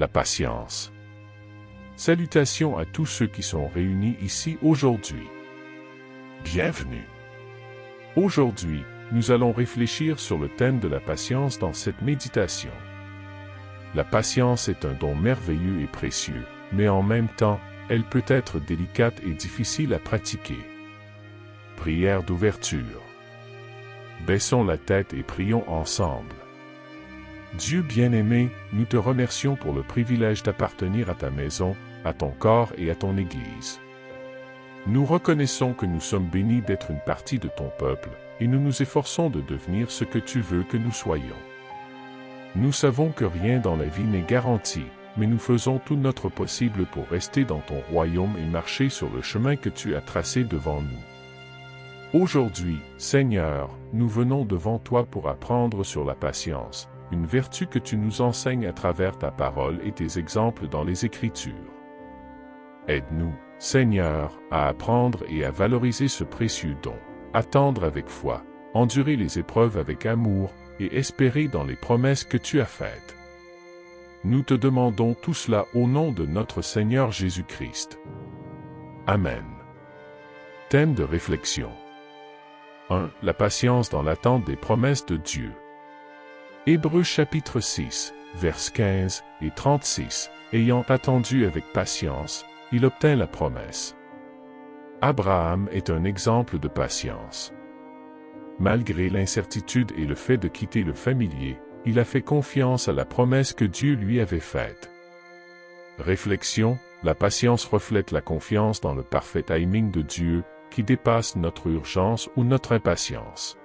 la patience. Salutations à tous ceux qui sont réunis ici aujourd'hui. Bienvenue. Aujourd'hui, nous allons réfléchir sur le thème de la patience dans cette méditation. La patience est un don merveilleux et précieux, mais en même temps, elle peut être délicate et difficile à pratiquer. Prière d'ouverture. Baissons la tête et prions ensemble. Dieu bien-aimé, nous te remercions pour le privilège d'appartenir à ta maison, à ton corps et à ton Église. Nous reconnaissons que nous sommes bénis d'être une partie de ton peuple, et nous nous efforçons de devenir ce que tu veux que nous soyons. Nous savons que rien dans la vie n'est garanti, mais nous faisons tout notre possible pour rester dans ton royaume et marcher sur le chemin que tu as tracé devant nous. Aujourd'hui, Seigneur, nous venons devant toi pour apprendre sur la patience, une vertu que tu nous enseignes à travers ta parole et tes exemples dans les Écritures. Aide-nous, Seigneur, à apprendre et à valoriser ce précieux don, attendre avec foi, endurer les épreuves avec amour et espérer dans les promesses que tu as faites. Nous te demandons tout cela au nom de notre Seigneur Jésus-Christ. Amen. Thème de réflexion. 1. La patience dans l'attente des promesses de Dieu. Hébreux chapitre 6, vers 15 et 36. Ayant attendu avec patience, il obtint la promesse. Abraham est un exemple de patience. Malgré l'incertitude et le fait de quitter le familier, il a fait confiance à la promesse que Dieu lui avait faite. Réflexion, la patience reflète la confiance dans le parfait timing de Dieu, qui dépasse notre urgence ou notre impatience.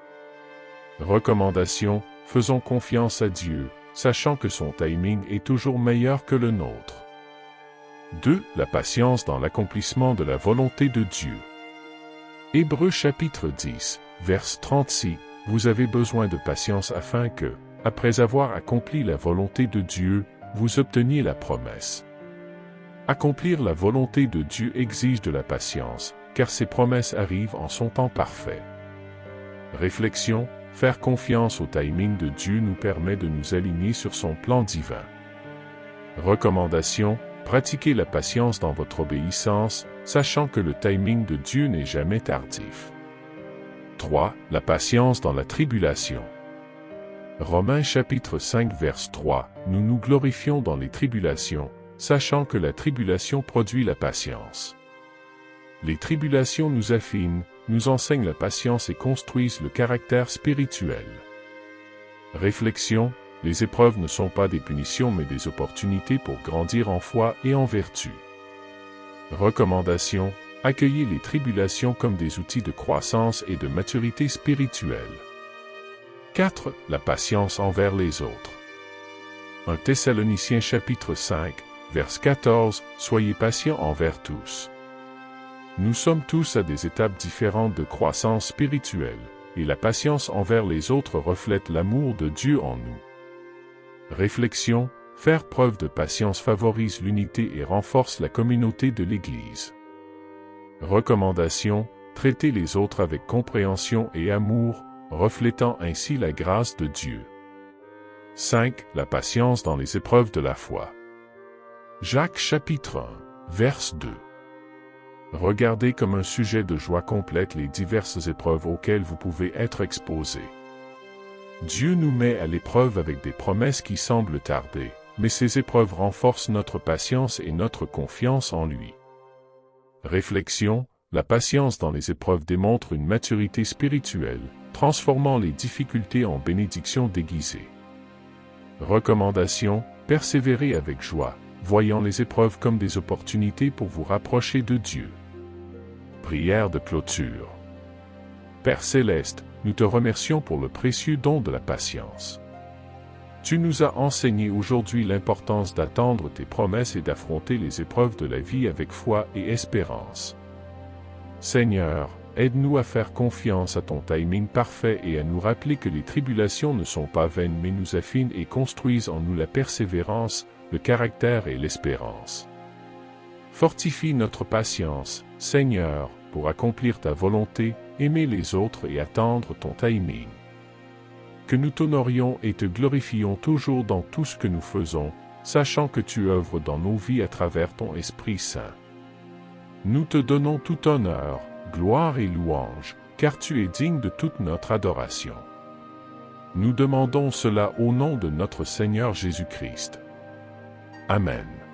Recommandation, faisons confiance à Dieu, sachant que son timing est toujours meilleur que le nôtre. 2. La patience dans l'accomplissement de la volonté de Dieu. Hébreux chapitre 10, vers 36. Vous avez besoin de patience afin que, après avoir accompli la volonté de Dieu, vous obteniez la promesse. Accomplir la volonté de Dieu exige de la patience, car ses promesses arrivent en son temps parfait. Réflexion, faire confiance au timing de Dieu nous permet de nous aligner sur son plan divin. Recommandation, pratiquez la patience dans votre obéissance, sachant que le timing de Dieu n'est jamais tardif. 3. La patience dans la tribulation. Romains chapitre 5 vers 3. Nous nous glorifions dans les tribulations, sachant que la tribulation produit la patience. Les tribulations nous affinent, nous enseignent la patience et construisent le caractère spirituel. Réflexion, les épreuves ne sont pas des punitions mais des opportunités pour grandir en foi et en vertu. Recommandation, accueillez les tribulations comme des outils de croissance et de maturité spirituelle. 4. La patience envers les autres. 1 Thessaloniciens chapitre 5, vers 14, soyez patients envers tous. Nous sommes tous à des étapes différentes de croissance spirituelle, et la patience envers les autres reflète l'amour de Dieu en nous. Réflexion, faire preuve de patience favorise l'unité et renforce la communauté de l'Église. Recommandation, traiter les autres avec compréhension et amour, reflétant ainsi la grâce de Dieu. 5. La patience dans les épreuves de la foi. Jacques chapitre 1, vers 2. Regardez comme un sujet de joie complète les diverses épreuves auxquelles vous pouvez être exposés. Dieu nous met à l'épreuve avec des promesses qui semblent tarder, mais ces épreuves renforcent notre patience et notre confiance en lui. Réflexion, la patience dans les épreuves démontre une maturité spirituelle, transformant les difficultés en bénédictions déguisées. Recommandation, persévérez avec joie, voyant les épreuves comme des opportunités pour vous rapprocher de Dieu. Prière de clôture. Père céleste, nous te remercions pour le précieux don de la patience. Tu nous as enseigné aujourd'hui l'importance d'attendre tes promesses et d'affronter les épreuves de la vie avec foi et espérance. Seigneur, aide-nous à faire confiance à ton timing parfait et à nous rappeler que les tribulations ne sont pas vaines mais nous affinent et construisent en nous la persévérance, le caractère et l'espérance. Fortifie notre patience, Seigneur, pour accomplir ta volonté, aimer les autres et attendre ton timing. Que nous t'honorions et te glorifions toujours dans tout ce que nous faisons, sachant que tu œuvres dans nos vies à travers ton Esprit Saint. Nous te donnons tout honneur, gloire et louange, car tu es digne de toute notre adoration. Nous demandons cela au nom de notre Seigneur Jésus-Christ. Amen.